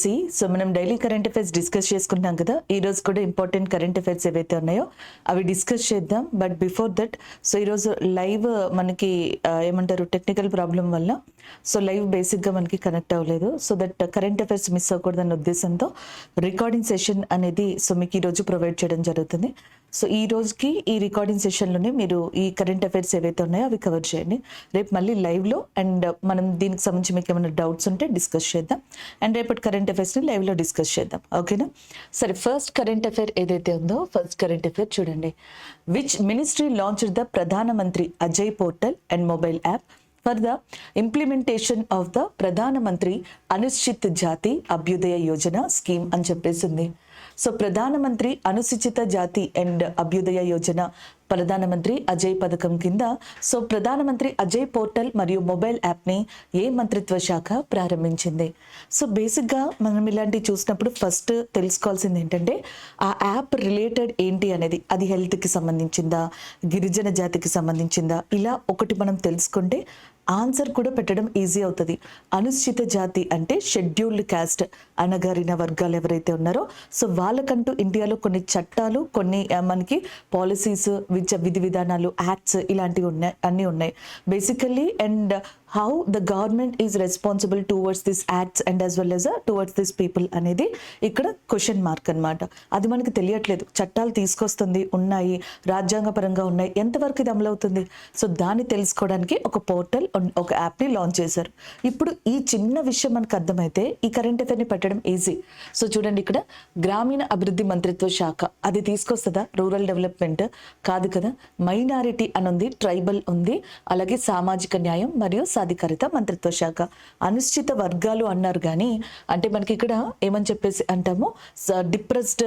వచ్చేసి సో మనం daily current affairs discuss చేసుకుంటాం కదా. ఈరోజు కూడా ఇంపార్టెంట్ కరెంట్ అఫైర్స్ ఏవైతే ఉన్నాయో అవి డిస్కస్ చేద్దాం. బట్ బిఫోర్ దట్ సో ఈరోజు లైవ్ మనకి ఏమంటారు టెక్నికల్ ప్రాబ్లం వల్ల సో లైవ్ బేసిక్గా మనకి కనెక్ట్ అవ్వలేదు. So that current affairs miss అవ్వకూడదన్న ఉద్దేశంతో రికార్డింగ్ సెషన్ అనేది సో మీకు ఈరోజు ప్రొవైడ్ చేయడం జరుగుతుంది. సో ఈ రోజుకి ఈ రికార్డింగ్ సెషన్లోనే మీరు ఈ కరెంట్ అఫైర్స్ ఏవైతే ఉన్నాయో అవి కవర్ చేయండి. రేపు మళ్ళీ లైవ్లో అండ్ మనం దీనికి సంబంధించి మీకు ఏమైనా డౌట్స్ ఉంటే డిస్కస్ చేద్దాం. అండ్ రేపటి కరెంట్ అఫైర్స్ని లైవ్లో డిస్కస్ చేద్దాం. ఓకేనా? సరే, ఫస్ట్ కరెంట్ అఫైర్ ఏదైతే ఉందో ఫస్ట్ కరెంట్ అఫైర్ చూడండి. విచ్ మినిస్ట్రీ లాంచ్డ్ ద ప్రధానమంత్రి Ajay portal and mobile app for the implementation of the ప్రధానమంత్రి అనుసూచిత జాతి అభ్యుదయ యోజన స్కీమ్ అని చెప్పేసింది. సో ప్రధానమంత్రి అనుసూచిత జాతి అండ్ అభ్యుదయ యోజన ప్రధానమంత్రి అజయ్ పథకం కింద సో ప్రధానమంత్రి అజయ్ పోర్టల్ మరియు మొబైల్ యాప్ని ఏ మంత్రిత్వ శాఖ ప్రారంభించింది? సో బేసిక్గా మనం ఇలాంటివి చూసినప్పుడు ఫస్ట్ తెలుసుకోవాల్సింది ఏంటంటే ఆ యాప్ రిలేటెడ్ ఏంటి అనేది, అది హెల్త్కి సంబంధించిందా, గిరిజన జాతికి సంబంధించిందా, ఇలా ఒకటి మనం తెలుసుకుంటే ఆన్సర్ కూడా పెట్టడం ఈజీ అవుతుంది. అనుసూచిత జాతి అంటే షెడ్యూల్డ్ క్యాస్ట్, అణగారిన వర్గాలు ఎవరైతే ఉన్నారో సో వాళ్ళకంటూ ఇండియాలో కొన్ని చట్టాలు, కొన్ని మనకి పాలసీస్, విధి విధానాలు, యాక్ట్స్ ఇలాంటివి ఉన్నాయి, అన్నీ ఉన్నాయి basically. And how the government is responsible towards this acts and as well as towards this people అనేది ఇక్కడ క్వశ్చన్ మార్క్ అనమాట. అది మనకి తెలియట్లేదు. చట్టాలు తీసుకొస్తుంది, ఉన్నాయి, రాజ్యాంగపరంగా ఉన్నాయి, ఎంతవరకు ఇది అమలవుతుంది? సో దాన్ని తెలుసుకోవడానికి ఒక పోర్టల్, ఒక యాప్ని లాంచ్ చేశారు. ఇప్పుడు ఈ చిన్న విషయం మనకు అర్థమైతే ఈ కరెంట్ అఫైర్ని పెట్టడం ఈజీ. సో చూడండి, ఇక్కడ గ్రామీణ అభివృద్ధి మంత్రిత్వ శాఖ అది తీసుకొస్తుందా? రూరల్ డెవలప్మెంట్ కాదు కదా. మైనారిటీ అని ఉంది, ట్రైబల్ ఉంది, అలాగే సామాజిక న్యాయం మరియు సాధికారిత మంత్రిత్వ శాఖ. అనుసూచిత వర్గాలు అన్నారు కానీ అంటే మనకి ఇక్కడ ఏమని చెప్పేసి అంటాము, డిప్రెస్డ్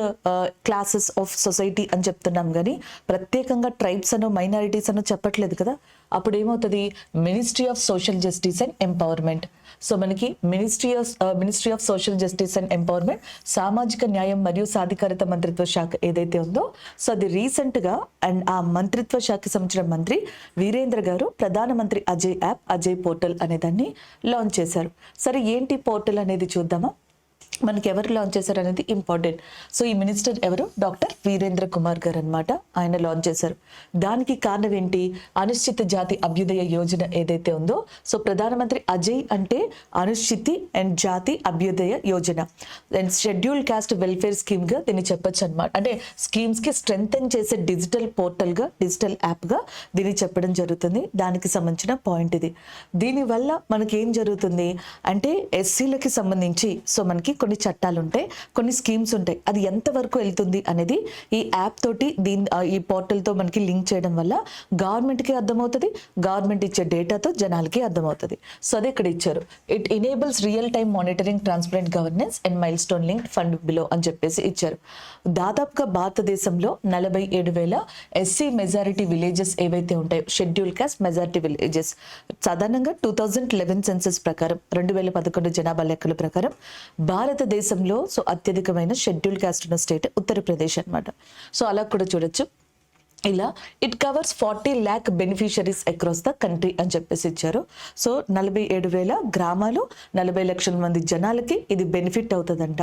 క్లాసెస్ ఆఫ్ సొసైటీ అని చెప్తున్నాం కానీ ప్రత్యేకంగా ట్రైబ్స్ అనో మైనారిటీస్ అనో చెప్పట్లేదు కదా. అప్పుడు ఏమవుతుంది? Ministry of social justice and empowerment. So మనకి ministry of social justice and empowerment, సామాజిక న్యాయం మరియు సాధికారిత మంత్రిత్వ శాఖ ఏదైతే ఉందో సో అది రీసెంట్గా అండ్ ఆ మంత్రిత్వ శాఖకి సంబంధించిన మంత్రి వీరేంద్ర గారు ప్రధానమంత్రి అజయ్ యాప్, అజయ్ పోర్టల్ అనే దాన్ని లాంచ్ చేశారు. సరే, ఏంటి పోర్టల్ అనేది చూద్దామా? మనకి ఎవరు లాంచ్ చేశారు అనేది ఇంపార్టెంట్. సో ఈ మినిస్టర్ ఎవరు? డాక్టర్ వీరేంద్ర కుమార్ గారు అనమాట. ఆయన లాంచ్ చేశారు. దానికి కారణం ఏంటి? అనుసూచిత జాతి అభ్యుదయ యోజన ఏదైతే ఉందో సో ప్రధానమంత్రి అజయ్ అంటే అనుసూచితి and Jati Abhyuday Yojana and scheduled caste welfare స్కీమ్గా దీన్ని చెప్పొచ్చు అనమాట. అంటే స్కీమ్స్కి స్ట్రెంగ్తెన్ చేసే డిజిటల్ పోర్టల్గా, డిజిటల్ యాప్గా దీన్ని చెప్పడం జరుగుతుంది. దానికి సంబంధించిన పాయింట్ ఇది. దీనివల్ల మనకి ఏం జరుగుతుంది అంటే ఎస్సీలకి సంబంధించి సో మనకి కొన్ని చట్టాలు ఉంటాయి, కొన్ని స్కీమ్స్ ఉంటాయి. అది ఎంతవరకు వెళ్తుంది అనేది ఈ యాప్ తోటి ఈ పోర్టల్తో మనకి లింక్ చేయడం వల్ల గవర్నమెంట్కి అర్థమవుతుంది, గవర్నమెంట్ ఇచ్చే డేటాతో జనాలకి అర్థమవుతుంది. సో అదే ఇక్కడ ఇచ్చారు. It enables real time monitoring, transparent governance and mile stone link fund below అని చెప్పేసి ఇచ్చారు. దాదాపుగా భారతదేశంలో 47,000 ఎస్సీ మెజారిటీ విలేజెస్ ఏవైతే ఉంటాయో, షెడ్యూల్ కాస్ట్ మెజారిటీ విలేజెస్, సాధారణంగా 2011 సెన్సస్ ప్రకారం 2011 జనాభా లెక్కల ప్రకారం భారతదేశంలో సో అత్యధికమైన షెడ్యూల్ కాస్ట్ ఉన్న స్టేట్ ఉత్తరప్రదేశ్ అనమాట. సో అలా కూడా చూడొచ్చు. ఇలా it covers 40 lakh beneficiaries across the country అని చెప్పేసి ఇచ్చారు. సో 47,000 గ్రామాలు, 40 లక్షల మంది జనాలకి ఇది బెనిఫిట్ అవుతుందంట.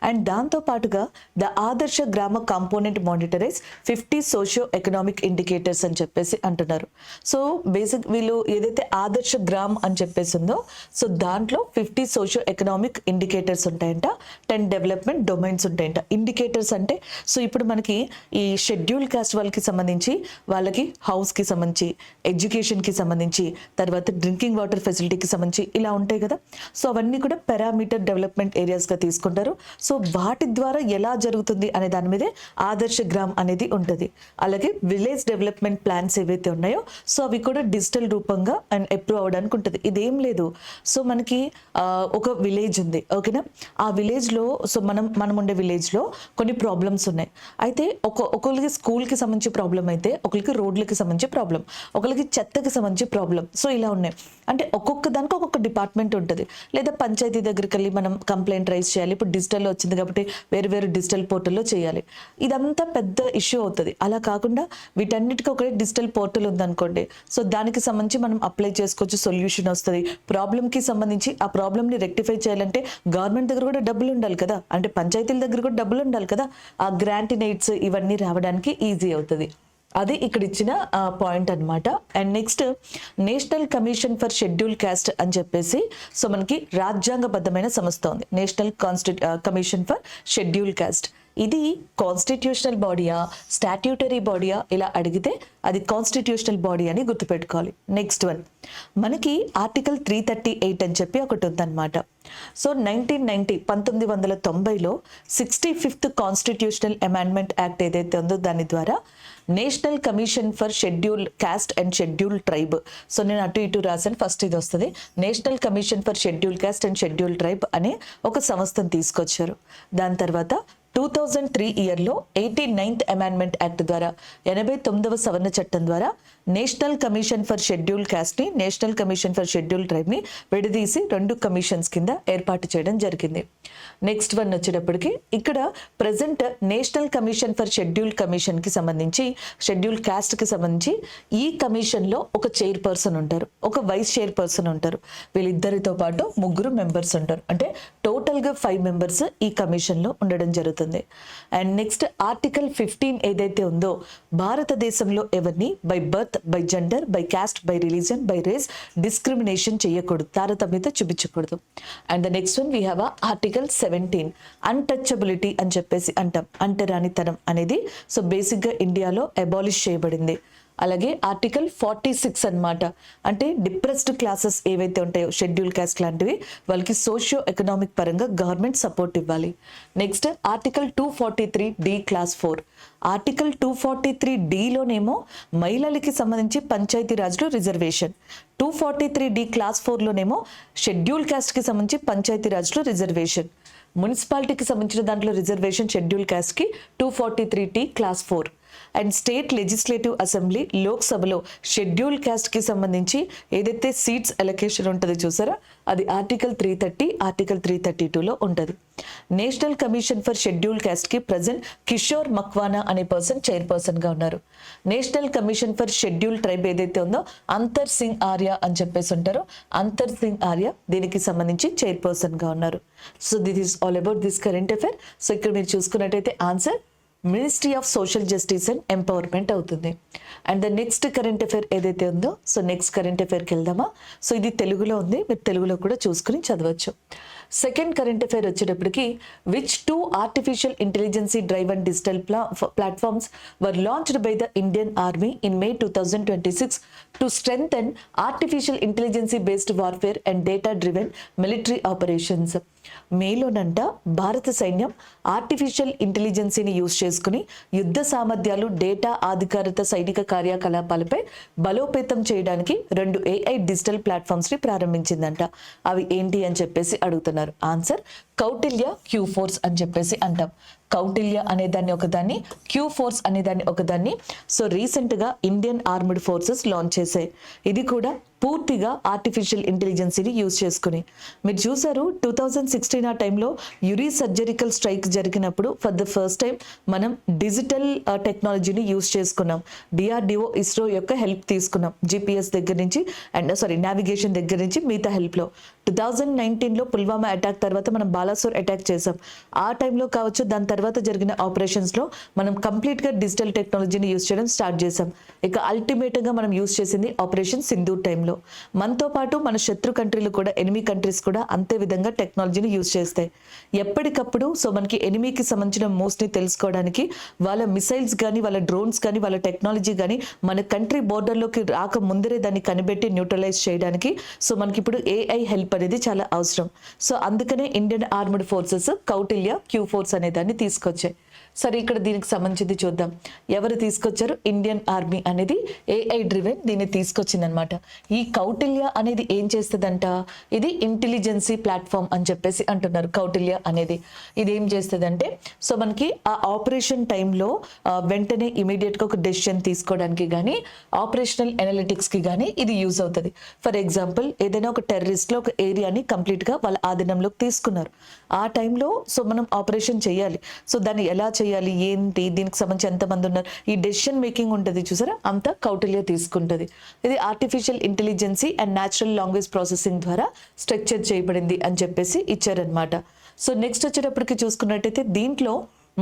అండ్ దాంతో పాటుగా ద ఆదర్శ గ్రామ కాంపోనెంట్ మానిటరైజ్ 50 సోషియో ఎకనామిక్ ఇండికేటర్స్ అని చెప్పేసి అంటున్నారు. సో బేసిక్ వీళ్ళు ఏదైతే ఆదర్శ గ్రామ్ అని చెప్పేసి ఉందో సో దాంట్లో 50 సోషియో ఎకనామిక్ ఇండికేటర్స్ ఉంటాయంట, 10 డెవలప్మెంట్ డొమైన్స్ ఉంటాయంట. ఇండికేటర్స్ అంటే సో ఇప్పుడు మనకి ఈ షెడ్యూల్ కాస్ట్ వాళ్ళకి సంబంధించి వాళ్ళకి హౌస్కి సంబంధించి, ఎడ్యుకేషన్కి సంబంధించి, తర్వాత డ్రింకింగ్ వాటర్ ఫెసిలిటీకి సంబంధించి ఇలా ఉంటాయి కదా. సో అవన్నీ కూడా పారామీటర్ డెవలప్మెంట్ ఏరియాస్గా తీసుకుంటారు. సో వాటి ద్వారా ఎలా జరుగుతుంది అనే దాని మీదే ఆదర్శ గ్రామ్ అనేది ఉంటుంది. అలాగే విలేజ్ డెవలప్మెంట్ ప్లాన్స్ ఏవైతే ఉన్నాయో సో అవి కూడా డిజిటల్ రూపంగా అండ్ అప్రూవ్ అవ్వడానికి ఉంటుంది. ఇదేం లేదు, సో మనకి ఒక విలేజ్ ఉంది, ఓకేనా. ఆ విలేజ్లో సో మనం ఉండే విలేజ్లో కొన్ని ప్రాబ్లమ్స్ ఉన్నాయి. అయితే ఒకరికి స్కూల్కి సంబంధించి ప్రాబ్లం అయితే, ఒకరికి రోడ్లకి సంబంధించి ప్రాబ్లం, ఒకరికి చెత్తకి సంబంధించి ప్రాబ్లం. సో ఇలా ఉన్నాయి. అంటే ఒక్కొక్క దానికి ఒక్కొక్క డిపార్ట్మెంట్ ఉంటుంది. లేదా పంచాయతీ దగ్గరికి వెళ్ళి మనం కంప్లైంట్ రైజ్ చేయాలి. ఇప్పుడు డిజిటల్లో వచ్చింది కాబట్టి వేరు వేరు డిజిటల్ పోర్టల్లో చేయాలి. ఇదంతా పెద్ద ఇష్యూ అవుతుంది. అలా కాకుండా వీటన్నిటికీ ఒకటే డిజిటల్ పోర్టల్ ఉందనుకోండి, సో దానికి సంబంధించి మనం అప్లై చేసుకోవచ్చు, సొల్యూషన్ వస్తుంది. ప్రాబ్లంకి సంబంధించి ఆ ప్రాబ్లమ్ని రెక్టిఫై చేయాలంటే గవర్నమెంట్ దగ్గర కూడా డబ్బులు ఉండాలి కదా, అంటే పంచాయతీల దగ్గర కూడా డబ్బులు ఉండాలి కదా. ఆ గ్రాంట్ ఎయిడ్స్ ఇవన్నీ రావడానికి ఈజీ అవుతుంది. అది ఇక్కడ ఇచ్చిన పాయింట్ అన్నమాట. And next national commission for scheduled caste అని చెప్పేసి సో మనకి రాజ్యాంగబద్ధమైన సంస్థ ఉంది, national commission for scheduled caste. ఇది కాన్స్టిట్యూషనల్ బాడీయా, స్టాట్యూటరీ బాడీయా ఇలా అడిగితే అది కాన్స్టిట్యూషనల్ బాడీ అని గుర్తుపెట్టుకోవాలి. నెక్స్ట్ వన్ మనకి ఆర్టికల్ 338 అని చెప్పి ఒకటి ఉందన్నమాట. సో 1990లో 65th కాన్స్టిట్యూషనల్ అమెండ్మెంట్ యాక్ట్ ఏదైతే ఉందో దాని ద్వారా national commission for scheduled caste and scheduled tribe, so నేను అటు ఇటు రాసాను, ఫస్ట్ ఇది వస్తుంది, national commission for scheduled caste and scheduled tribe అనే ఒక సంస్థను తీసుకొచ్చారు. దాని తర్వాత 2003 ఇయర్లో 89th అమెండ్మెంట్ యాక్ట్ ద్వారా 89వ సవరణ చట్టం ద్వారా నేషనల్ కమిషన్ ఫర్ షెడ్యూల్ క్యాస్ట్ని, నేషనల్ కమిషన్ ఫర్ షెడ్యూల్ ట్రైబ్ని విడదీసి 2 కమిషన్స్ కింద ఏర్పాటు చేయడం జరిగింది. నెక్స్ట్ వన్ వచ్చేటప్పటికి ఇక్కడ present national commission for schedule కమిషన్కి సంబంధించి, షెడ్యూల్ క్యాస్ట్కి సంబంధించి ఈ కమిషన్లో ఒక చైర్పర్సన్ ఉంటారు, ఒక వైస్ చైర్పర్సన్ ఉంటారు. వీళ్ళిద్దరితో పాటు 3 మెంబర్స్ ఉంటారు. అంటే టోటల్గా 5 మెంబర్స్ ఈ కమిషన్లో ఉండడం జరుగుతుంది. అండ్ నెక్స్ట్ ఆర్టికల్ 15 ఏదైతే ఉందో భారతదేశంలో ఎవరిని by birth, by gender, by caste, by religion, by race discrimination చేయకూడదు, తారతమ్యత చూపించకూడదు. And the next one we have article 17 untouchability అని చెప్పేసి అంటాం, అంటరానితనం అనేది సో బేసిక్గా ఇండియాలో అబాలిష్ చేయబడింది. అలాగే ఆర్టికల్ 46 అన్నమాట, అంటే డిప్రెస్డ్ క్లాసెస్ ఏవైతే ఉంటాయో షెడ్యూల్ క్యాస్ట్ లాంటివి వాళ్ళకి సోషియో ఎకనామిక్ పరంగా గవర్నమెంట్ సపోర్ట్ ఇవ్వాలి. Next article 243D clause 4, article 243Dలోనేమో మహిళలకి సంబంధించి పంచాయతీ రాజ్లో రిజర్వేషన్, 243D క్లాస్ 4లోనేమో షెడ్యూల్ క్యాస్ట్కి సంబంధించి పంచాయతీ రాజ్లో రిజర్వేషన్, మున్సిపాలిటీకి సంబంధించిన దాంట్లో రిజర్వేషన్ షెడ్యూల్ క్యాస్ట్కి 243T clause 4. And state legislative assembly లోక్సభలో షెడ్యూల్ క్యాస్ట్కి సంబంధించి ఏదైతే సీట్స్ అలొకేషన్ ఉంటుందో చూసారా, అది ఆర్టికల్ 330, ఆర్టికల్ 332లో ఉంటుంది. నేషనల్ కమిషన్ ఫర్ షెడ్యూల్ క్యాస్ట్కి ప్రజెంట్ కిషోర్ మక్వానా అనే పర్సన్ చైర్పర్సన్గా ఉన్నారు. National commission for scheduled tribe ఏదైతే ఉందో అంతర్ సింగ్ ఆర్య అని చెప్పేసి ఉంటారు, అంతర్ సింగ్ ఆర్య దీనికి సంబంధించి చైర్పర్సన్గా ఉన్నారు. So this is all about this current affair. So ఇక్కడ మీరు చూసుకున్నట్టయితే answer ministry of social justice and empowerment అవుతుంది. And the next current affair ఏదైతే ఉందో సో నెక్స్ట్ కరెంట్ అఫైర్కి వెళ్దామా. సో ఇది తెలుగులో ఉంది, మీరు తెలుగులో కూడా చూసుకుని చదవచ్చు. సెకండ్ కరెంట్ అఫైర్ వచ్చేటప్పటికి which 2 artificial intelligence driven digital platforms were launched by the Indian army in May 2026 to strengthen artificial intelligence based warfare and data driven military operations. మేలోనంట భారత సైన్యం ఆర్టిఫిషియల్ ఇంటెలిజెన్సీని యూజ్ చేసుకుని యుద్ధ సామర్థ్యాలు, డేటా ఆధారిత సైనిక కార్యకలాపాలపై బలోపేతం చేయడానికి 2 AI డిజిటల్ ప్లాట్ఫామ్స్ని ప్రారంభించిందంట. అవి ఏంటి అని చెప్పేసి అడుగుతున్నారు. ఆన్సర్ కౌటిల్య, క్యూ ఫోర్స్ అని చెప్పేసి అంటాం. కౌటిల్య అనేదాన్ని ఒకదాన్ని, క్యూ ఫోర్స్ అనేదాన్ని ఒకదాన్ని. సో రీసెంట్గా ఇండియన్ ఆర్మ్డ్ ఫోర్సెస్ లాంచ్ చేశాయి. ఇది కూడా పూర్తిగా ఆర్టిఫిషియల్ ఇంటెలిజెన్సీని యూజ్ చేసుకుని. మీరు చూసారు 2016 ఆ టైంలో యురీ సర్జరికల్ స్ట్రైక్ జరిగినప్పుడు ఫర్ ద ఫస్ట్ టైం మనం డిజిటల్ టెక్నాలజీని యూజ్ చేసుకున్నాం. DRDO, ఇస్రో యొక్క హెల్ప్ తీసుకున్నాం, GPS దగ్గర నుంచి అండ్ నావిగేషన్ దగ్గర నుంచి మిగతా హెల్ప్లో. 2019లో పుల్వామా అటాక్ తర్వాత మనం బాలాసోర్ అటాక్ చేసాం. ఆ టైంలో కావచ్చు, దాని తర్వాత జరిగిన ఆపరేషన్స్లో మనం కంప్లీట్గా డిజిటల్ టెక్నాలజీని యూజ్ చేయడం స్టార్ట్ చేసాం. ఇక అల్టిమేట్గా మనం యూజ్ చేసింది ఆపరేషన్ సింధూర్ టైంలో. మనతో పాటు మన శత్రు కంట్రీలు కూడా, ఎనిమీ కంట్రీస్ కూడా అంతే విధంగా టెక్నాలజీని యూజ్ చేస్తాయి. ఎప్పటికప్పుడు సో మనకి ఎనిమీకి సంబంధించిన మోస్ట్ని తెలుసుకోవడానికి వాళ్ళ మిసైల్స్ కానీ, వాళ్ళ డ్రోన్స్ కానీ, వాళ్ళ టెక్నాలజీ కానీ మన కంట్రీ బోర్డర్లోకి రాక ముందరే దాన్ని కనిపెట్టి న్యూట్రలైజ్ చేయడానికి సో మనకి ఇప్పుడు AI హెల్ప్ అనేది చాలా అవసరం. సో అందుకనే Indian armed forces Kautilya Q force అనే దాన్ని తీసుకొచ్చాయి. సరే, ఇక్కడ దీనికి సంబంధించింది చూద్దాం. ఎవరు తీసుకొచ్చారు? ఇండియన్ ఆర్మీ అనేది AI డ్రివెన్ దీన్ని తీసుకొచ్చిందనమాట. ఈ కౌటిల్య అనేది ఏం చేస్తుందంట, ఇది ఇంటెలిజెన్సీ ప్లాట్ఫామ్ అని చెప్పేసి అంటున్నారు. కౌటిల్య అనేది ఇది ఏం చేస్తుందంటే, సో మనకి ఆ ఆపరేషన్ టైంలో వెంటనే ఇమీడియట్గా ఒక డెసిషన్ తీసుకోవడానికి కానీ ఆపరేషనల్ అనలిటిక్స్కి కానీ ఇది యూజ్ అవుతుంది. ఫర్ ఎగ్జాంపుల్, ఏదైనా ఒక టెర్రరిస్ట్లో ఒక ఏరియాని కంప్లీట్గా వాళ్ళ ఆధీనంలోకి తీసుకున్నారు. ఆ టైంలో సో మనం ఆపరేషన్ చేయాలి. సో దాన్ని ఎలా చేయాలి, ఏంటి, దీనికి సంబంధించి ఎంతమంది ఉన్నారు, ఈ డెసిషన్ మేకింగ్ ఉంటుంది చూసారా, అంతా కౌటిల్య తీసుకుంటుంది. ఇది artificial intelligence and natural language processing ద్వారా స్ట్రక్చర్ చేయబడింది అని చెప్పేసి ఇచ్చారనమాట. సో నెక్స్ట్ వచ్చేటప్పటికి చూసుకున్నట్టయితే దీంట్లో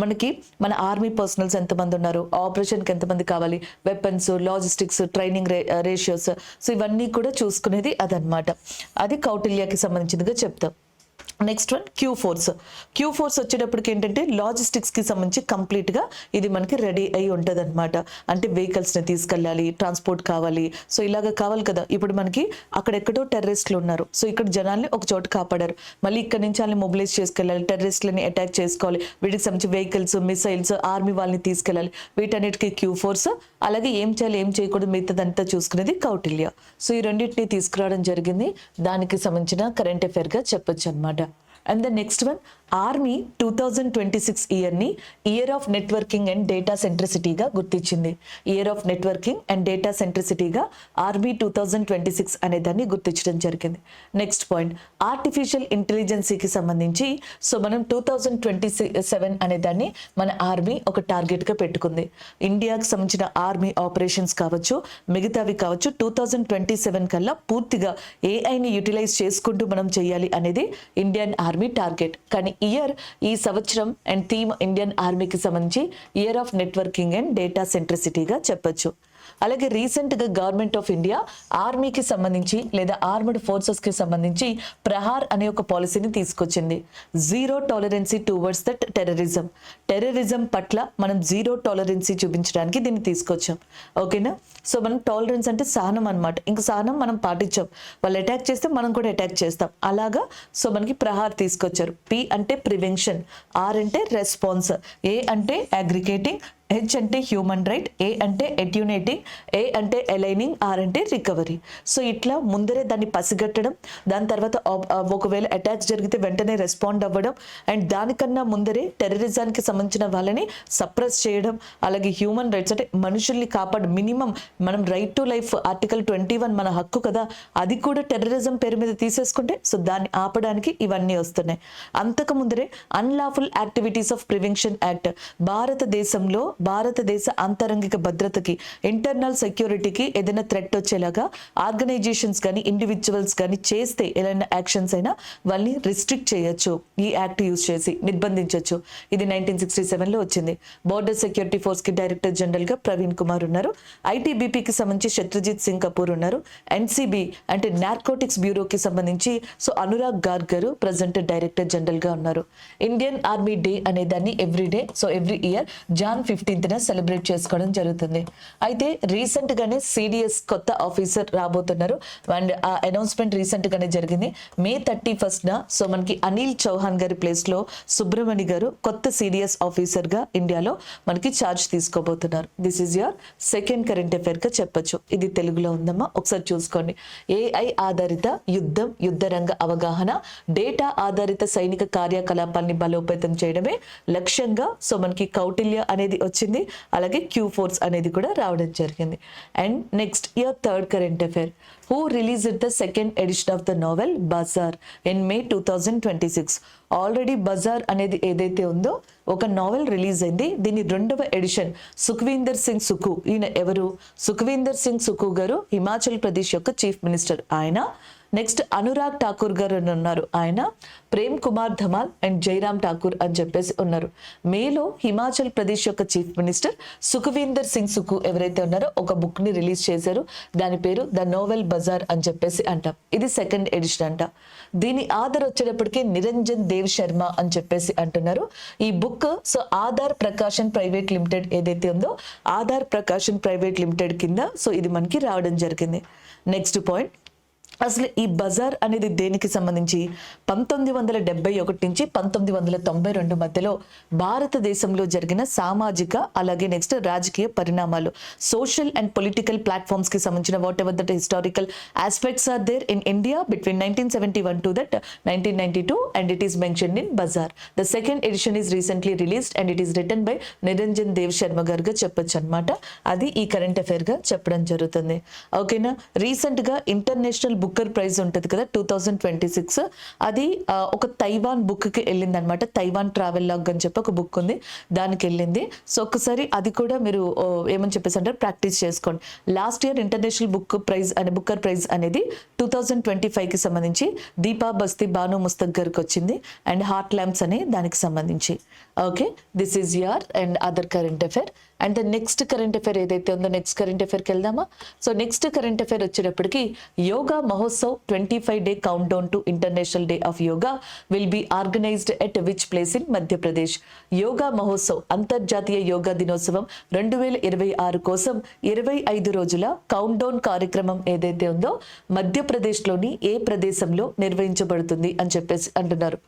మనకి మన ఆర్మీ పర్సనల్స్ ఎంతమంది ఉన్నారు, ఆపరేషన్కి ఎంతమంది కావాలి, weapons, logistics, training ratios, so ఇవన్నీ కూడా చూసుకునేది అదనమాట. అది కౌటిల్యకి సంబంధించిందిగా చెప్తాం. Next one Q force. Q force వచ్చేటప్పటికి ఏంటంటే లాజిస్టిక్స్కి సంబంధించి కంప్లీట్గా ఇది మనకి రెడీ అయి ఉంటుంది అనమాట. అంటే వెహికల్స్ని తీసుకెళ్ళాలి, ట్రాన్స్పోర్ట్ కావాలి, సో ఇలాగ కావాలి కదా. ఇప్పుడు మనకి అక్కడెక్కడో టెర్రరిస్టులు ఉన్నారు, సో ఇక్కడ జనాల్ని ఒక చోట కాపాడారు, మళ్ళీ ఇక్కడ నుంచి వాళ్ళని మొబిలైజ్ చేసుకెళ్ళాలి, టెర్రరిస్టులని అటాక్ చేసుకోవాలి, వీటికి సంబంధించి వెహికల్స్, మిసైల్స్, ఆర్మీ వాళ్ళని తీసుకెళ్ళాలి, వీటన్నిటికీ క్యూ ఫోర్స్. అలాగే ఏం చేయాలి, ఏం చేయకూడదు, మిగతాదంతా చూసుకునేది కౌటిల్య. సో ఈ రెండింటిని తీసుకురావడం జరిగింది, దానికి సంబంధించిన కరెంట్ అఫైర్గా చెప్పొచ్చు అనమాట. And the next one, army 2026 ఇయర్ని year of networking and data సెంట్రిసిటీగా గుర్తించింది. Year of networking and data సెంట్రిసిటీగా ఆర్మీ 2026 అనే దాన్ని గుర్తించడం జరిగింది. నెక్స్ట్ పాయింట్, ఆర్టిఫిషియల్ ఇంటెలిజెన్సీకి సంబంధించి సో మనం 2027 అనే దాన్ని మన ఆర్మీ ఒక టార్గెట్గా పెట్టుకుంది. ఇండియాకి సంబంధించిన ఆర్మీ ఆపరేషన్స్ కావచ్చు, మిగతావి కావచ్చు, 2027 కల్లా పూర్తిగా ఏఐని యూటిలైజ్ చేసుకుంటూ మనం చేయాలి అనేది ఇండియన్ ఆర్మీ టార్గెట్. కానీ ఈ సంవత్సరం అండ్ థీమ్ ఇండియన్ ఆర్మీకి సంబంధించి year of networking and data సెంట్రిసిటీగా చెప్పొచ్చు. అలాగే రీసెంట్గా గవర్నమెంట్ ఆఫ్ ఇండియా ఆర్మీకి సంబంధించి లేదా ఆర్మ్డ్ ఫోర్సెస్కి సంబంధించి ప్రహార్ అనే ఒక పాలసీని తీసుకొచ్చింది. Zero tolerance towards that terrorism. Terrorism పట్ల మనం జీరో టాలరెన్సీ చూపించడానికి దీన్ని తీసుకొచ్చాం. ఓకేనా? సో మనం టాలరెన్స్ అంటే సహనం అనమాట. ఇంక సహనం మనం పాటించాం, వాళ్ళు అటాక్ చేస్తే మనం కూడా అటాక్ చేస్తాం. అలాగా సో మనకి ప్రహార్ తీసుకొచ్చారు. P అంటే ప్రివెన్షన్, R అంటే రెస్పాన్స్, A అంటే అగ్రిగేటింగ్, H అంటే హ్యూమన్ రైట్, A అంటే ఎట్యునేటింగ్, A అంటే అలైనింగ్, R అంటే రికవరీ. సో ఇట్లా ముందరే దాన్ని పసిగట్టడం, దాని తర్వాత ఒకవేళ అటాక్స్ జరిగితే వెంటనే రెస్పాండ్ అవ్వడం, అండ్ దానికన్నా ముందరే టెర్రరిజానికి సంబంధించిన వాళ్ళని సప్రెస్ చేయడం, అలాగే హ్యూమన్ రైట్స్ అంటే మనుషుల్ని కాపాడు, మినిమం మనం రైట్ టు లైఫ్ ఆర్టికల్ 21 మన హక్కు కదా, అది కూడా టెర్రరిజం పేరు మీద తీసేసుకుంటే సో దాన్ని ఆపడానికి ఇవన్నీ వస్తున్నాయి. అంతకు ముందరే unlawful activities of prevention act, భారతదేశంలో భారతదేశ అంతరంగిక భద్రతకి, ఇంటర్నల్ సెక్యూరిటీకి ఏదైనా థ్రెట్ వచ్చేలాగా ఆర్గనైజేషన్స్ కానీ ఇండివిజువల్స్ కానీ చేస్తే ఏదైనా యాక్షన్స్ అయినా వాళ్ళని రిస్ట్రిక్ట్ చేయొచ్చు, ఈ యాక్ట్ యూజ్ చేసి నిర్బంధించవచ్చు. ఇది 1967లో వచ్చింది. బోర్డర్ సెక్యూరిటీ ఫోర్స్కి డైరెక్టర్ జనరల్గా ప్రవీణ్ కుమార్ ఉన్నారు. ITBPకి సంబంధించి శత్రుజిత్ సింగ్ కపూర్ ఉన్నారు. NCB అంటే నార్కోటిక్స్ బ్యూరోకి సంబంధించి సో అనురాగ్ గార్గ్ గారు ప్రజెంట్ డైరెక్టర్ జనరల్గా ఉన్నారు. ఇండియన్ ఆర్మీ డే అనే దాన్ని every day so every year Jan 15న సెలబ్రేట్ చేసుకోవడం జరుగుతుంది. అయితే రీసెంట్ గానే CDS కొత్త ఆఫీసర్ రాబోతున్నారు అండ్ ఆ అనౌన్స్మెంట్ రీసెంట్ గానే జరిగింది. May 31న సో మనకి అనిల్ చౌహాన్ గారి ప్లేస్ లో సుబ్రమణి గారు కొత్త CDS ఆఫీసర్ గా ఇండియాలో మనకి ఛార్జ్ తీసుకోబోతున్నారు. This is your second current affair గా చెప్పొచ్చు. ఇది తెలుగులో ఉందమ్మా, ఒకసారి చూసుకోండి. AI ఆధారిత యుద్ధం, యుద్ధ రంగ అవగాహన, డేటా ఆధారిత సైనిక కార్యకలాపాల్ని బలోపేతం చేయడమే లక్ష్యంగా సో మనకి కౌటిల్య అనేది వచ్చింది. అలాగే క్యూ ఫోర్స్ అనేది కూడా రావడం జరిగింది. And next your third current affair, who released the second edition of the novel Bazaar in May 2026. Already Bazaar అనేది ఏదైతే ఉందో ఒక నావెల్ రిలీజ్ అయింది. దీని 2వ ఎడిషన్ సుఖ్వీందర్ సింగ్ సుఖు. ఈయన ఎవరు? సుఖ్వీందర్ సింగ్ సుఖు గారు హిమాచల్ ప్రదేశ్ యొక్క చీఫ్ మినిస్టర్ ఆయన. నెక్స్ట్ అనురాగ్ ఠాకూర్ గారు ఉన్నారు, ఆయన. ప్రేమ్ కుమార్ ధమాల్ అండ్ జైరామ్ ఠాకూర్ అని చెప్పేసి ఉన్నారు. మేలో హిమాచల్ ప్రదేశ్ యొక్క చీఫ్ మినిస్టర్ సుఖ్వీందర్ సింగ్ సుఖు ఎవరైతే ఉన్నారో ఒక బుక్ ని రిలీజ్ చేశారు. దాని పేరు ద నోవెల్ బజార్ అని చెప్పేసి అంటాం. ఇది సెకండ్ ఎడిషన్ అంట. దీని ఆధార్ వచ్చేటప్పటికి నిరంజన్ దేవ్ శర్మ అని చెప్పేసి అంటున్నారు. ఈ book so Aadhaar Prakashan private limited ఏదైతే ఉందో ఆధార్ ప్రకాశన్ ప్రైవేట్ లిమిటెడ్ కింద సో ఇది మనకి రావడం జరిగింది. నెక్స్ట్ పాయింట్, అసలు ఈ బజార్ అనేది దేనికి సంబంధించి 1971 నుంచి 1992 మధ్యలో భారతదేశంలో జరిగిన సామాజిక అలాగే నెక్స్ట్ రాజకీయ పరిణామాలు, సోషల్ అండ్ పొలిటికల్ ప్లాట్ఫామ్స్ కి సంబంధించిన whatever that historical aspects are there in India between 1971 to that 1992 and it is mentioned in Bazaar. The second edition is recently released and it is written by Niranjan Dev Sharma గారుగా చెప్పొచ్చు అనమాట. అది ఈ current affair గా చెప్పడం జరుగుతుంది. ఓకేనా. Recent గా ఇంటర్నేషనల్ బుక్కర్ ప్రైజ్ ఉంటుంది కదా 2026, అది ఒక తైవాన్ బుక్ కి వెళ్ళింది అనమాట. తైవాన్ ట్రావెల్ లాగ్ అని చెప్పి ఒక బుక్ ఉంది, దానికి వెళ్ళింది. సో ఒకసారి అది కూడా మీరు ఏమని చెప్పేసి అంటే ప్రాక్టీస్ చేసుకోండి. Last year International Booker Prize అనేది 2025 కి సంబంధించి దీపా బస్తీ బాను ముస్తక్ గారికి వచ్చింది అండ్ హార్ట్ ల్యాంప్స్ అనే దానికి సంబంధించి. Okay, this is your and other current affair. And the next current affair ఏదైతే ఉందో నెక్స్ట్ కరెంట్ అఫైర్కి వెళ్దామా. సో నెక్స్ట్ కరెంట్ అఫైర్ వచ్చేటప్పటికి yoga Mahotsav 25 day count down to international day of yoga will be organised at which place in Madhya Pradesh. Yoga Mahotsav అంతర్జాతీయ యోగా దినోత్సవం 2026 కోసం 25 రోజుల count down కార్యక్రమం ఏదైతే ఉందో మధ్యప్రదేశ్లోని ఏ ప్రదేశంలో నిర్వహించబడుతుంది అని చెప్పేసి అంటున్నారు.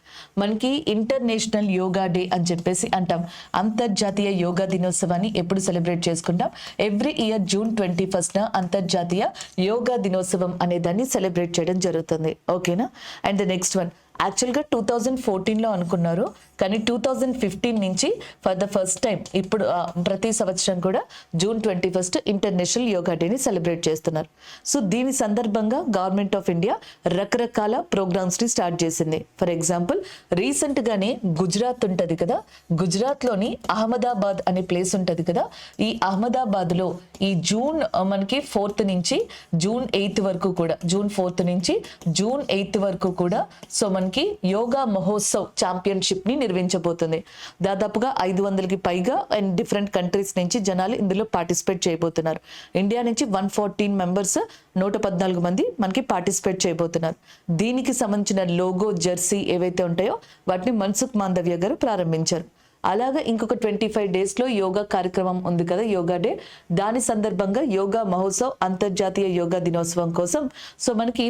మనకి ఇంటర్నేషనల్ యోగా డే అని చెప్పేసి అంటాం. అంతర్జాతీయ యోగా దినోత్సవాన్ని ఎప్పుడు సెలబ్రేట్ చేసుకుంటాం? ఎవ్రీ ఇయర్ June 21 అంతర్జాతీయ యోగా దినోత్సవం అనే దాన్ని సెలబ్రేట్ చేయడం జరుగుతుంది. ఓకేనా. అండ్ ద నెక్స్ట్ వన్ యాక్చువల్గా 2014లో అనుకున్నారు, కానీ 2015 నుంచి ఫర్ ద ఫస్ట్ టైం ఇప్పుడు ప్రతి సంవత్సరం కూడా June 21 ఇంటర్నేషనల్ యోగా డేని సెలబ్రేట్ చేస్తున్నారు. సో దీని సందర్భంగా గవర్నమెంట్ ఆఫ్ ఇండియా రకరకాల ప్రోగ్రామ్స్ని స్టార్ట్ చేసింది. ఫర్ ఎగ్జాంపుల్ రీసెంట్గానే గుజరాత్ ఉంటుంది కదా, గుజరాత్లోని అహ్మదాబాద్ అనే ప్లేస్ ఉంటుంది కదా, ఈ అహ్మదాబాద్లో ఈ జూన్ మనకి 4th నుంచి June 8th వరకు కూడా, June 4th నుంచి June 8th వరకు కూడా సో మనకి యోగా మహోత్సవ్ ఛాంపియన్షిప్ ని నిర్వహించబోతుంది. దాదాపుగా 500కి పైగా అండ్ డిఫరెంట్ కంట్రీస్ నుంచి జనాలు ఇందులో పార్టిసిపేట్ చేయబోతున్నారు. ఇండియా నుంచి 114 మెంబర్స్ 114 మంది మనకి పార్టిసిపేట్ చేయబోతున్నారు. దీనికి సంబంధించిన లోగో జెర్సీ ఏవైతే ఉంటాయో వాటిని మన్సుఖ్ మాండవ్య గారు ప్రారంభించారు. అలాగే ఇంకొక 25 daysలో యోగా కార్యక్రమం ఉంది కదా, యోగా డే. దాని సందర్భంగా యోగా మహోత్సవ్ అంతర్జాతీయ యోగా దినోత్సవం కోసం సో మనకి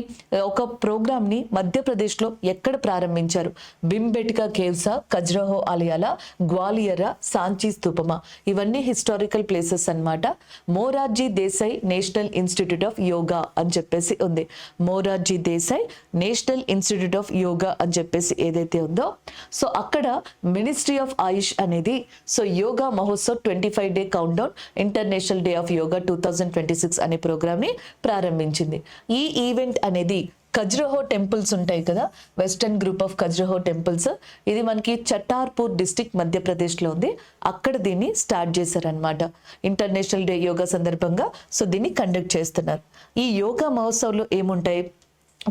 ఒక ప్రోగ్రామ్ని మధ్యప్రదేశ్లో ఎక్కడ ప్రారంభించారు? బింబెట్కా కేవ్సా, ఖజ్రహో ఆలయాల, గ్వాలియరా, సాంచీ స్తూపమా, ఇవన్నీ హిస్టారికల్ ప్లేసెస్ అన్నమాట. Morarji Desai national institute of yoga అని చెప్పేసి ఉంది. Morarji Desai national institute of yoga అని చెప్పేసి ఏదైతే ఉందో సో అక్కడ మినిస్ట్రీ ఆఫ్ ఆయుష్ అనేది so yoga Mahotsav 25 day count down international day of yoga 2026 అనే ప్రోగ్రామ్ ని ప్రారంభించింది. ఈ ఈవెంట్ అనేది ఖజ్రహో టెంపుల్స్ ఉంటాయి కదా, వెస్టర్న్ గ్రూప్ ఆఫ్ ఖజ్రహో టెంపుల్స్, ఇది మనకి చట్టార్పూర్ డిస్ట్రిక్ట్ మధ్యప్రదేశ్లో ఉంది. అక్కడ దీన్ని స్టార్ట్ చేశారనమాట. ఇంటర్నేషనల్ డే యోగా సందర్భంగా సో దీన్ని కండక్ట్ చేస్తున్నారు. ఈ యోగా మహోత్సవ్లో ఏముంటాయి?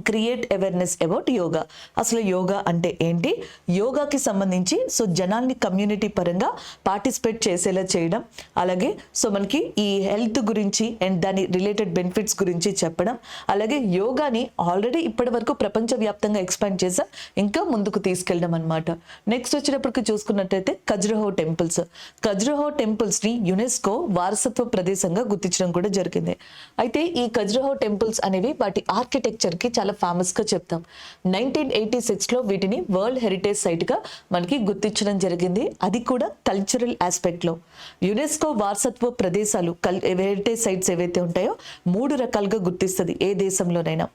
Create awareness about yoga. అసలు యోగా అంటే ఏంటి, యోగాకి సంబంధించి సో జనాల్ని కమ్యూనిటీ పరంగా పార్టిసిపేట్ చేసేలా చేయడం, అలాగే సో మనకి ఈ హెల్త్ గురించి అండ్ దాని రిలేటెడ్ బెనిఫిట్స్ గురించి చెప్పడం, అలాగే యోగాని ఆల్రెడీ ఇప్పటి వరకు ప్రపంచవ్యాప్తంగా ఎక్స్పాండ్ చేసాం, ఇంకా ముందుకు తీసుకెళ్ళడం అనమాట. నెక్స్ట్ వచ్చేటప్పటికి చూసుకున్నట్టయితే ఖజ్రహో టెంపుల్స్. ఖజ్రహో టెంపుల్స్ని యునెస్కో వారసత్వ ప్రదేశంగా గుర్తించడం కూడా జరిగింది. అయితే ఈ ఖజ్రహో టెంపుల్స్ అనేవి వాటి ఆర్కిటెక్చర్కి చాలా ఫేమస్ గా చెప్తాం. 1986లో వీటిని వరల్డ్ హెరిటేజ్ సైట్ గా మనకి గుర్తించడం జరిగింది. అది కూడా కల్చరల్ ఆస్పెక్ట్ లో. యునెస్కో వారసత్వ ప్రదేశాలు హెరిటేజ్ సైట్స్ ఏవైతే ఉంటాయో 3 రకాలుగా గుర్తిస్తుంది ఏ దేశంలోనైనా.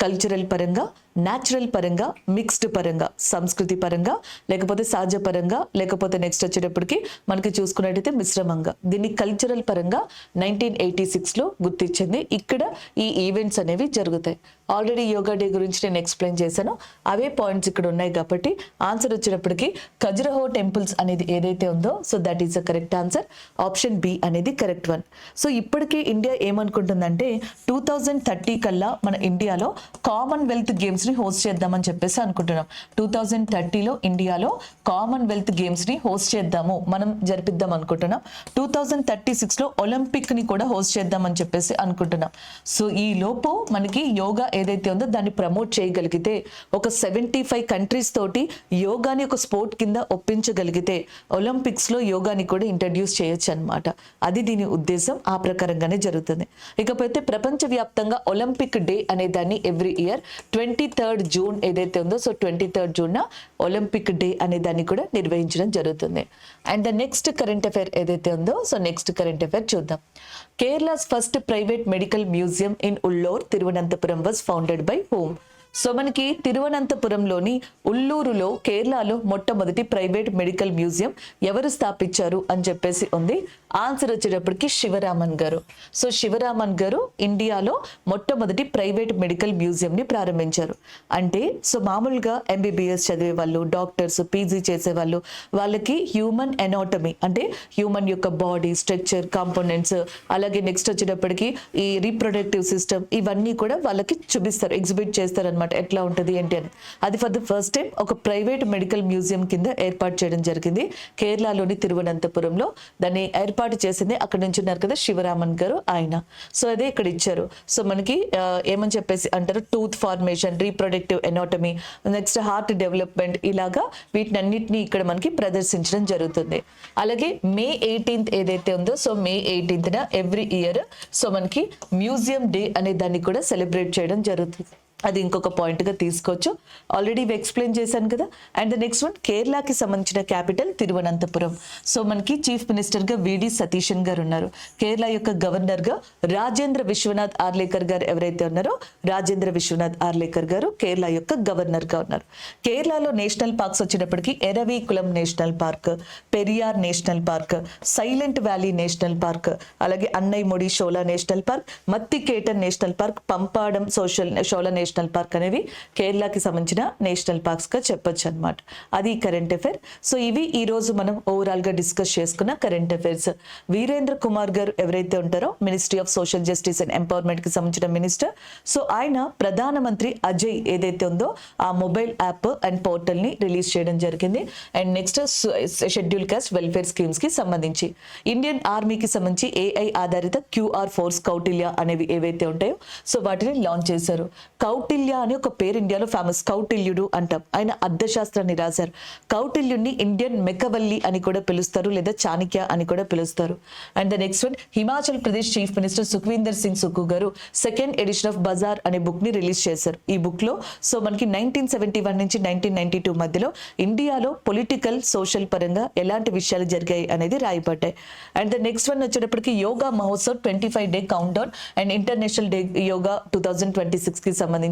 కల్చరల్ పరంగా, న్యాచురల్ పరంగా, మిక్స్డ్ పరంగా, సంస్కృతి పరంగా, లేకపోతే సహజ పరంగా, లేకపోతే నెక్స్ట్ వచ్చేటప్పటికి మనకి చూసుకున్నట్టయితే మిశ్రమంగా. దీన్ని కల్చరల్ పరంగా 1986లో గుర్తించింది. ఇక్కడ ఈ ఈవెంట్స్ అనేవి జరుగుతాయి. ఆల్రెడీ యోగా డే గురించి నేను ఎక్స్ప్లెయిన్ చేశాను, అవే పాయింట్స్ ఇక్కడ ఉన్నాయి కాబట్టి ఆన్సర్ వచ్చేటప్పటికి ఖజ్రహో టెంపుల్స్ అనేది ఏదైతే ఉందో so that is the correct answer. Option B అనేది కరెక్ట్ వన్. సో ఇప్పటికీ ఇండియా ఏమనుకుంటుందంటే 2030 కల్లా మన ఇండియాలో కామన్వెల్త్ గేమ్స్ ని హోస్ట్ చేద్దామని చెప్పేసి అనుకుంటున్నాం. 2030లో ఇండియాలో కామన్వెల్త్ గేమ్స్ ని హోస్ట్ చేద్దాము, మనం జరిపిద్దాం అనుకుంటున్నాం. 2036లో ఒలింపిక్ ని కూడా హోస్ట్ చేద్దామని చెప్పేసి అనుకుంటున్నాం. సో ఈ లోపు మనకి యోగా ఏదైతే ఉందో దాన్ని ప్రమోట్ చేయగలిగితే, ఒక 75 కంట్రీస్ తోటి యోగాని ఒక స్పోర్ట్ కింద ఒప్పించగలిగితే ఒలింపిక్స్ లో యోగాని కూడా ఇంట్రడ్యూస్ చేయొచ్చు అనమాట. అది దీని ఉద్దేశం. ఆ ప్రకారంగానే జరుగుతుంది. ఇకపోతే ప్రపంచవ్యాప్తంగా ఒలింపిక్ డే అనే దాన్ని ఎవ్రీ ఇయర్ 23rd జూన్ ఏదైతే ఉందో so 23rd June Olympic day అనే దాన్ని కూడా నిర్వహించడం జరుగుతుంది. And the next current affair ఏదైతే ఉందో సో నెక్స్ట్ కరెంట్ అఫైర్ చూద్దాం. Kerala's first private medical museum in Ulloor Thiruvananthapuram was founded by home. So మనకి తిరువనంతపురంలోని ఉల్లూరులో కేరళలో మొట్టమొదటి ప్రైవేట్ మెడికల్ మ్యూజియం ఎవరు స్థాపించారు అని చెప్పేసి ఉంది. ఆన్సర్ వచ్చేటప్పటికి శివరామన్ గారు. సో శివరామన్ గారు ఇండియాలో మొట్టమొదటి ప్రైవేట్ మెడికల్ మ్యూజియం ని ప్రారంభించారు. అంటే సో మామూలుగా MBBS చదివే వాళ్ళు, డాక్టర్స్, PG చేసేవాళ్ళు, వాళ్ళకి హ్యూమన్ ఎనాటమీ అంటే హ్యూమన్ యొక్క బాడీ స్ట్రక్చర్, కాంపోనెంట్స్, అలాగే నెక్స్ట్ వచ్చేటప్పటికి ఈ రీప్రొడక్టివ్ సిస్టమ్ ఇవన్నీ కూడా వాళ్ళకి చూపిస్తారు, ఎగ్జిబిట్ చేస్తారు అనమాట, ఎట్లా ఉంటుంది ఏంటి అని. అది ఫర్ ద ఫస్ట్ టైం ఒక ప్రైవేట్ మెడికల్ మ్యూజియం కింద ఏర్పాటు చేయడం జరిగింది కేరళలోని తిరువనంతపురంలో. దాన్ని ఏర్పాటు చేసింది అక్కడ నుంచి ఉన్నారు కదా శివరామన్ గారు, ఆయన. సో అదే ఇక్కడ ఇచ్చారు. సో మనకి ఏమని చెప్పేసి అంటారు, tooth formation, reproductive anatomy, next heart development, ఇలాగా వీటినన్నిటిని ఇక్కడ మనకి ప్రదర్శించడం జరుగుతుంది. అలాగే May 18th ఏదైతే ఉందో so May 18th every year so మనకి మ్యూజియం డే అనే దాన్ని కూడా సెలబ్రేట్ చేయడం జరుగుతుంది. అది ఇంకొక పాయింట్గా తీసుకోవచ్చు. ఆల్రెడీ ఎక్స్ప్లెయిన్ చేశాను కదా. అండ్ ద నెక్స్ట్ వన్, కేరళకి సంబంధించిన క్యాపిటల్ తిరువనంతపురం. సో మనకి చీఫ్ మినిస్టర్గా VD సతీశన్ గారు ఉన్నారు. కేరళ యొక్క గవర్నర్గా రాజేంద్ర విశ్వనాథ్ ఆర్లేకర్ గారు ఎవరైతే ఉన్నారో, రాజేంద్ర విశ్వనాథ్ ఆర్లేకర్ గారు కేరళ యొక్క గవర్నర్గా ఉన్నారు. కేరళలో నేషనల్ పార్క్స్ వచ్చేటప్పటికి Eravikulam national park, Periyar national park, silent valley national park, అలాగే Anamudi Shola national park, Mathikettan national park, Pampadum Shola national park అనేవి కేరళకి సంబంధించిన నేషనల్ పార్క్స్ గా చెప్పొచ్చు అనమాట. అది కరెంట్ అఫైర్. సో ఇవి ఈ రోజు మనం ఓవరాల్ గా డిస్కస్ చేసుకున్న కరెంట్ అఫైర్స్. వీరేంద్ర కుమార్ గారు ఎవరైతే ఉంటారో ministry of social justice and empowerment కి సంబంధించిన మినిస్టర్. సో ఆయన ప్రధానమంత్రి అజయ్ ఏదైతే ఉందో ఆ మొబైల్ యాప్ అండ్ పోర్టల్ ని రిలీజ్ చేయడం జరిగింది. And next schedule caste welfare schemes కి సంబంధించి ఇండియన్ ఆర్మీకి సంబంధించి AI ఆధారిత QR ఫోర్స్ కౌటిల్య అనేవి ఏవైతే ఉంటాయో సో వాటిని లాంచ్ చేశారు. కౌటిల్య అని ఒక పేరు ఇండియాలో ఫేమస్, కౌటిల్యుడు అంటాం. ఆయన అర్థశాస్త్రాన్ని రాశారు. కౌటిల్యుడిని ఇండియన్ మెకవల్లి అని కూడా పిలుస్తారు, లేదా చాణక్య అని కూడా పిలుస్తారు. And the next one, Himachal Pradesh chief minister Sukhwinder Singh Sukku గారు 2nd ఎడిషన్ ఆఫ్ బజార్ అనే బుక్ ని రిలీజ్ చేశారు. ఈ బుక్ లో సో మనకి 1971 నుంచి 1992 మధ్యలో ఇండియాలో పొలిటికల్ సోషల్ పరంగా ఎలాంటి విషయాలు జరిగాయి అనేది రాయబడ్డాయి. అండ్ ద నెక్స్ట్ వన్ వచ్చేటప్పటికి yoga Mahotsav 25 day count down and international day yoga 2026 కి సంబంధించి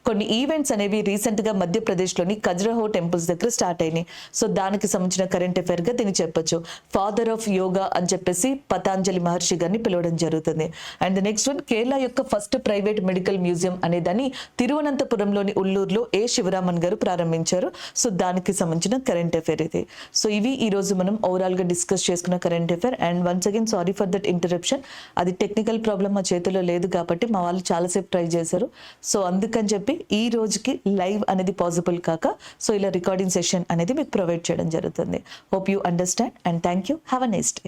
కొన్ని ఈవెంట్స్ అనేవి రీసెంట్ గా మధ్యప్రదేశ్ లోని ఖజురహో టెంపుల్స్ దగ్గర స్టార్ట్ అయినాయి. సో దానికి సంబంధించిన కరెంట్ అఫైర్ గా దీన్ని చెప్పొచ్చు. ఫాదర్ ఆఫ్ యోగా అని చెప్పేసి పతాంజలి మహర్షి గారిని పిలవడం జరుగుతుంది. అండ్ నెక్స్ట్ వన్, కేరళ యొక్క ఫస్ట్ ప్రైవేట్ మెడికల్ మ్యూజియం అనే దాన్ని తిరువనంతపురంలోని ఉల్లూరులో శివరామన్ గారు ప్రారంభించారు. సో దానికి సంబంధించిన కరెంట్ అఫైర్ ఇది. సో ఇవి ఈ రోజు మనం ఓవరాల్ గా డిస్కస్ చేసుకున్న current affair. And once again sorry for that interruption. అది టెక్నికల్ ప్రాబ్లం మా చేతిలో లేదు కాబట్టి మా వాళ్ళు చాలాసేపు ట్రై చేశారు. సో అందుకని చెప్పి ఈ రోజుకి లైవ్ అనేది పాసిబుల్ కాక సో ఇలా రికార్డింగ్ సెషన్ అనేది మీకు ప్రొవైడ్ చేయడం జరుగుతుంది. Hope you understand and thank you. Have a nice day.